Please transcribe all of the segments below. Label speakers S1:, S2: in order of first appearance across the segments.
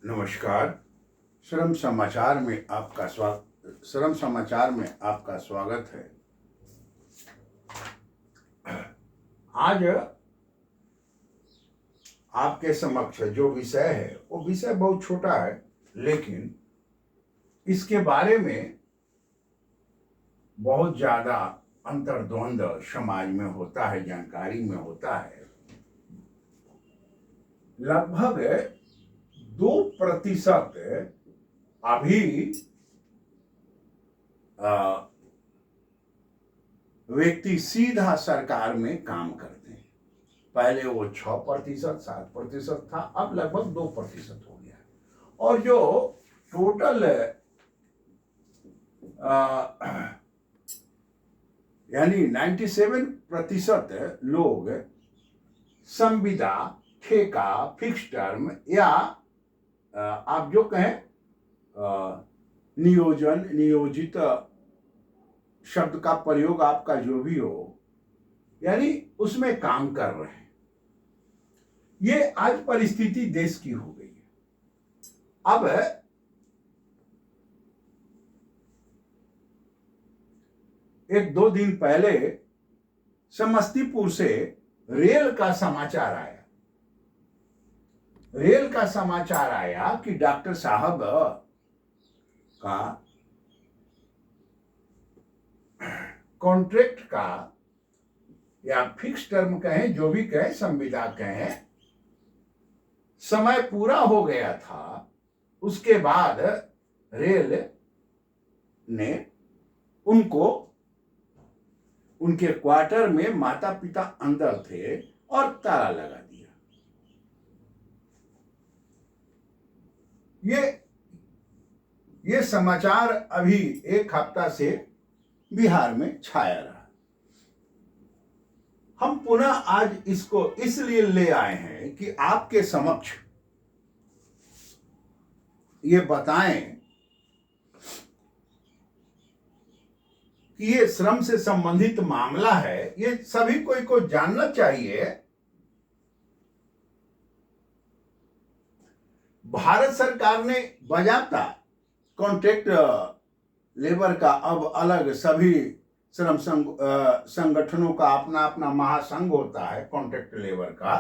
S1: नमस्कार। श्रम समाचार में आपका स्वागत है। आज आपके समक्ष जो विषय है वो विषय बहुत छोटा है, लेकिन इसके बारे में बहुत ज्यादा अंतर्द्वंद समाज में होता है, जानकारी में होता है। लगभग 2% अभी व्यक्ति सीधा सरकार में काम करते हैं। पहले वो 6%, 7% था, अब लगभग 2% हो गया। और जो टोटल यानी 97% लोग संविदा, ठेका, फिक्स टर्म या आप जो कहें नियोजन, नियोजित शब्द का प्रयोग आपका जो भी हो, यानी उसमें काम कर रहे हैं। ये आज परिस्थिति देश की हो गई है। अब एक दो दिन पहले समस्तीपुर से रेल का समाचार आया। रेल का समाचार आया कि डॉक्टर साहब का कॉन्ट्रैक्ट का या फिक्स टर्म कहें, जो भी कहें, संविदा कहें, समय पूरा हो गया था। उसके बाद रेल ने उनको उनके क्वार्टर में, माता पिता अंदर थे, और ताला लगा दिया। ये समाचार अभी एक हफ्ता से बिहार में छाया रहा। हम पुनः आज इसको इसलिए ले आए हैं कि आपके समक्ष ये बताएं कि ये श्रम से संबंधित मामला है। ये सभी को जानना चाहिए। भारत सरकार ने बजाता कॉन्ट्रैक्ट लेबर का अब अलग, सभी श्रम संगठनों का अपना अपना महासंघ होता है कॉन्ट्रैक्ट लेबर का।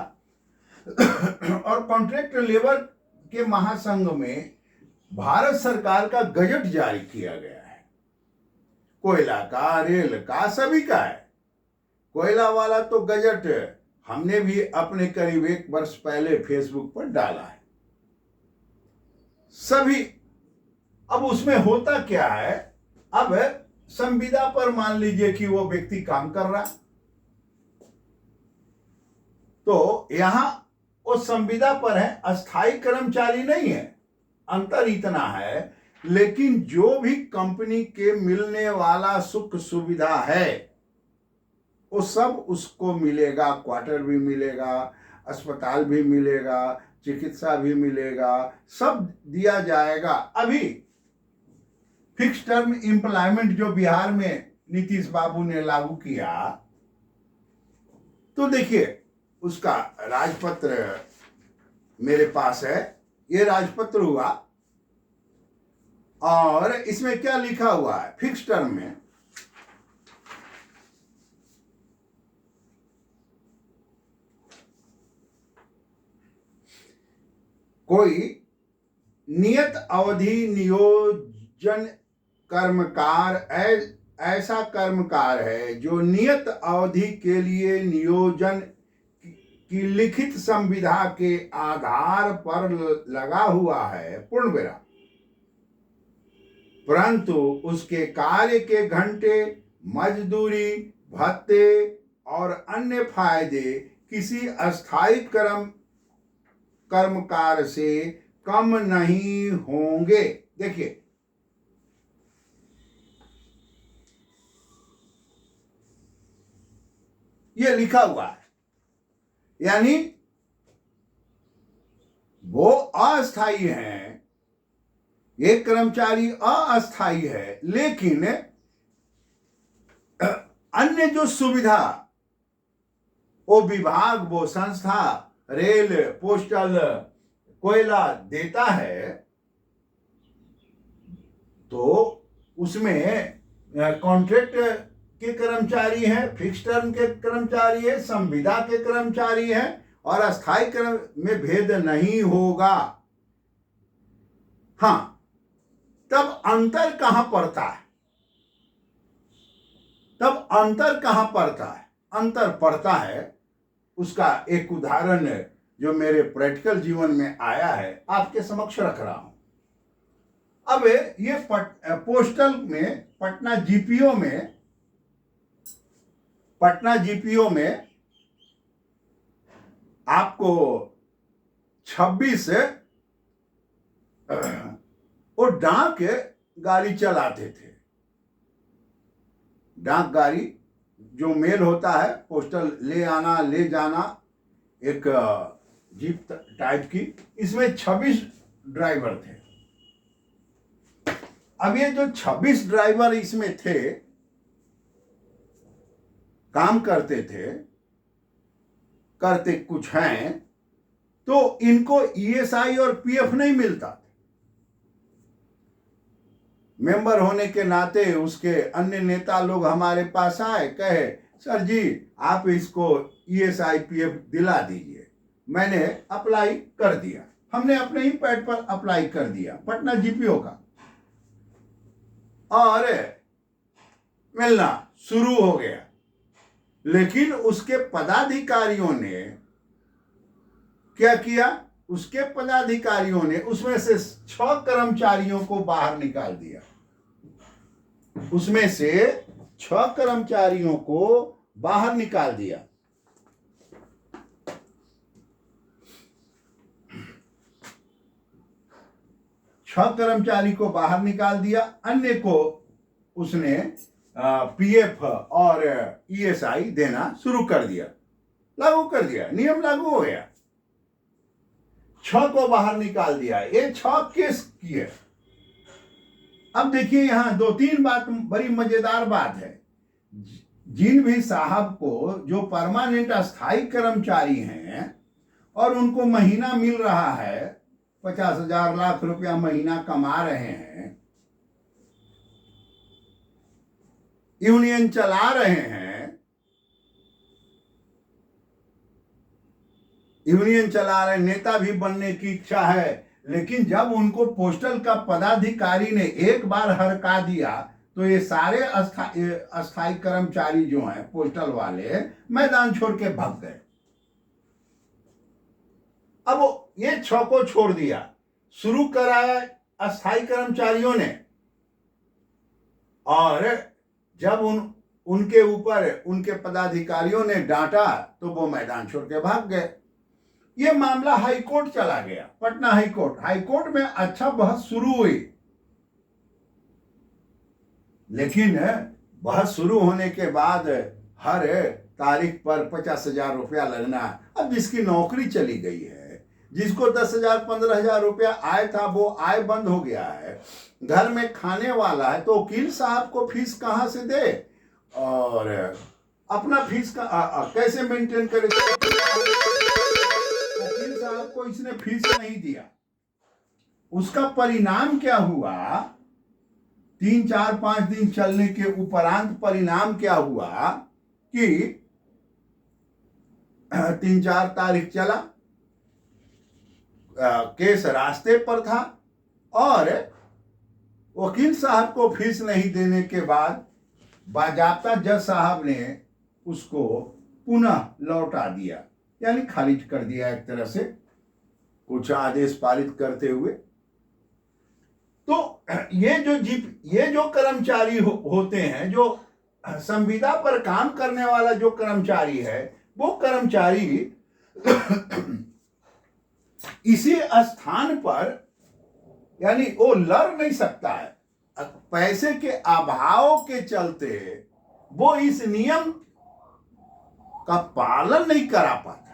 S1: और कॉन्ट्रैक्ट लेबर के महासंघ में भारत सरकार का गजट जारी किया गया है। कोयला का, रेल का, सभी का है। कोयला वाला तो गजट हमने भी अपने करीब 1 वर्ष पहले फेसबुक पर डाला है। सभी। अब उसमें होता क्या है, अब संविदा पर मान लीजिए कि वो व्यक्ति काम कर रहा, तो यहां वो संविदा पर है, अस्थाई कर्मचारी नहीं है। अंतर इतना है, लेकिन जो भी कंपनी के मिलने वाला सुख सुविधा है वो सब उसको मिलेगा। क्वार्टर भी मिलेगा, अस्पताल भी मिलेगा, चिकित्सा भी मिलेगा, सब दिया जाएगा। अभी फिक्स टर्म एम्प्लॉयमेंट जो बिहार में नीतीश बाबू ने लागू किया, तो देखिए उसका राजपत्र मेरे पास है। ये राजपत्र हुआ, और इसमें क्या लिखा हुआ है फिक्स टर्म में, कोई नियत अवधि नियोजन कर्मकार ऐसा कर्मकार है जो नियत अवधि के लिए नियोजन की लिखित संविदा के आधार पर लगा हुआ है, पूर्ण विराम, परंतु उसके कार्य के घंटे, मजदूरी, भत्ते और अन्य फायदे किसी अस्थायी कर्मकार से कम नहीं होंगे। देखिए, ये लिखा हुआ है, यानी वो अस्थायी हैं, एक कर्मचारी अस्थायी है, लेकिन अन्य जो सुविधा, वो विभाग, वो संस्था, रेल, पोस्टल, कोयला देता है तो उसमें कॉन्ट्रैक्ट के कर्मचारी हैं, फिक्स टर्म के कर्मचारी है, संविदा के कर्मचारी हैं, और अस्थायी कर्म में भेद नहीं होगा। हाँ, तब अंतर कहां पड़ता है? तब अंतर कहां पड़ता है? अंतर पड़ता है, उसका एक उदाहरण जो मेरे प्रैक्टिकल जीवन में आया है आपके समक्ष रख रहा हूं। अब ये पोस्टल में पटना जीपीओ में आपको 26 वो डाक गाड़ी चलाते थे। डाक गाड़ी जो मेल होता है, पोस्टल ले आना ले जाना, एक जीप टाइप की, इसमें 26 ड्राइवर थे। अब ये जो 26 ड्राइवर इसमें थे, काम करते कुछ हैं, तो इनको ईएसआई और पीएफ नहीं मिलता। मेंबर होने के नाते उसके अन्य नेता लोग हमारे पास आए, कहे सर जी आप इसको ईएसआई पीएफ दिला दीजिए। मैंने अप्लाई कर दिया, हमने अपने ही पैड पर अप्लाई कर दिया पटना जीपीओ का, और मिलना शुरू हो गया। लेकिन उसके पदाधिकारियों ने क्या किया? उसके पदाधिकारियों ने उसमें से 6 कर्मचारियों को बाहर निकाल दिया। उसमें से 6 कर्मचारियों को बाहर निकाल दिया। छह कर्मचारी को बाहर निकाल दिया, अन्य को उसने पीएफ और ईएसआई देना शुरू कर दिया, लागू कर दिया, नियम लागू हो गया। 6 को बाहर निकाल दिया। ये 6 केस किए। अब देखिए यहां 2-3 बात, बड़ी मजेदार बात है। जिन भी साहब को जो परमानेंट अस्थायी कर्मचारी हैं और उनको महीना मिल रहा है, 50,000 लाख रुपया महीना कमा रहे हैं, यूनियन चला रहे हैं, नेता भी बनने की इच्छा है, लेकिन जब उनको पोस्टल का पदाधिकारी ने एक बार हरका दिया तो ये सारे अस्थायी कर्मचारी जो हैं पोस्टल वाले मैदान छोड़ के भाग गए। अब ये 6 को छोड़ दिया, शुरू कराया अस्थायी कर्मचारियों ने, और जब उनके ऊपर उनके पदाधिकारियों ने डांटा तो वो मैदान छोड़ के भाग गए। ये मामला हाई कोर्ट चला गया, पटना हाई कोर्ट में अच्छा बहस शुरू हुई, लेकिन बहस शुरू होने के बाद हर तारीख पर 50,000 रुपया लगना। अब जिसकी नौकरी चली गई है, जिसको 10,000 15,000 रुपया आय था, वो आय बंद हो गया है, घर में खाने वाला है, तो वकील साहब को फीस कहां से दे और अपना फीस का कैसे मेंटेन करे? वकील साहब को इसने फीस नहीं दिया। उसका परिणाम क्या हुआ? 3-4-5 दिन चलने के उपरांत परिणाम क्या हुआ कि 3-4 तारीख चला, केस रास्ते पर था, और वकील साहब को फीस नहीं देने के बाद बाजाप्ता जज साहब ने उसको पुनः लौटा दिया, यानी खारिज कर दिया एक तरह से, कुछ आदेश पारित करते हुए। तो ये जो कर्मचारी होते हैं, जो संविदा पर काम करने वाला जो कर्मचारी है, वो कर्मचारी इसी स्थान पर, यानी वो लड़ नहीं सकता है, पैसे के अभाव के चलते वो इस नियम का पालन नहीं करा पाता।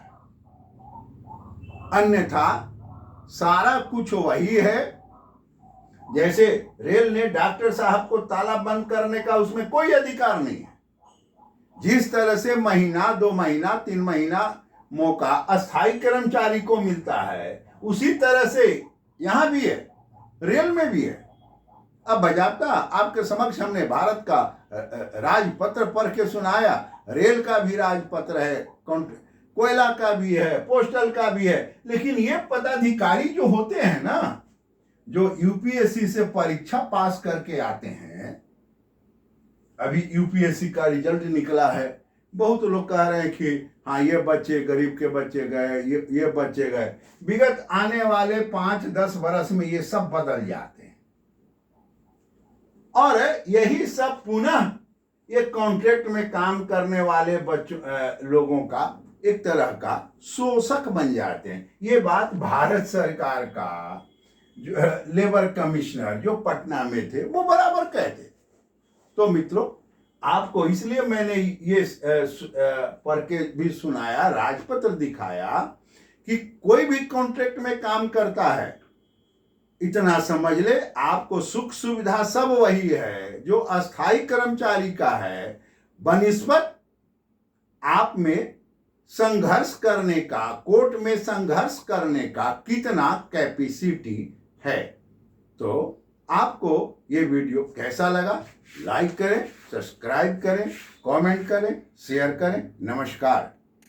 S1: अन्यथा सारा कुछ वही है। जैसे रेल ने डॉक्टर साहब को ताला बंद करने का उसमें कोई अधिकार नहीं है। जिस तरह से महीना 2 महीना 3 महीना मौका अस्थायी कर्मचारी को मिलता है, उसी तरह से यहाँ भी है, रेल में भी है। अब बजाबता आपके समक्ष हमने भारत का राजपत्र पढ़ के सुनाया, रेल का भी राजपत्र है, कोयला का भी है, पोस्टल का भी है। लेकिन ये पदाधिकारी जो होते हैं ना, जो यूपीएससी से परीक्षा पास करके आते हैं, अभी यूपीएससी का रिजल्ट निकला है, बहुत लोग कह रहे हैं कि हाँ ये बच्चे, गरीब के बच्चे गए, ये बच्चे गए। विगत आने वाले 5-10 वर्ष में ये सब बदल जाते हैं और यही सब पुनः ये कॉन्ट्रैक्ट में काम करने वाले बच्चों लोगों का एक तरह का शोषक बन जाते हैं। ये बात भारत सरकार का जो लेबर कमिश्नर जो पटना में थे वो बराबर कहते। तो मित्रों, आपको इसलिए मैंने ये पढ़ के भी सुनाया, राजपत्र दिखाया कि कोई भी कॉन्ट्रैक्ट में काम करता है, इतना समझ ले, आपको सुख सुविधा सब वही है जो अस्थाई कर्मचारी का है, बनिस्बत आप में संघर्ष करने का, कोर्ट में संघर्ष करने का कितना कैपेसिटी है। तो आपको ये वीडियो कैसा लगा? लाइक करें, सब्सक्राइब करें, कमेंट करें, शेयर करें। नमस्कार।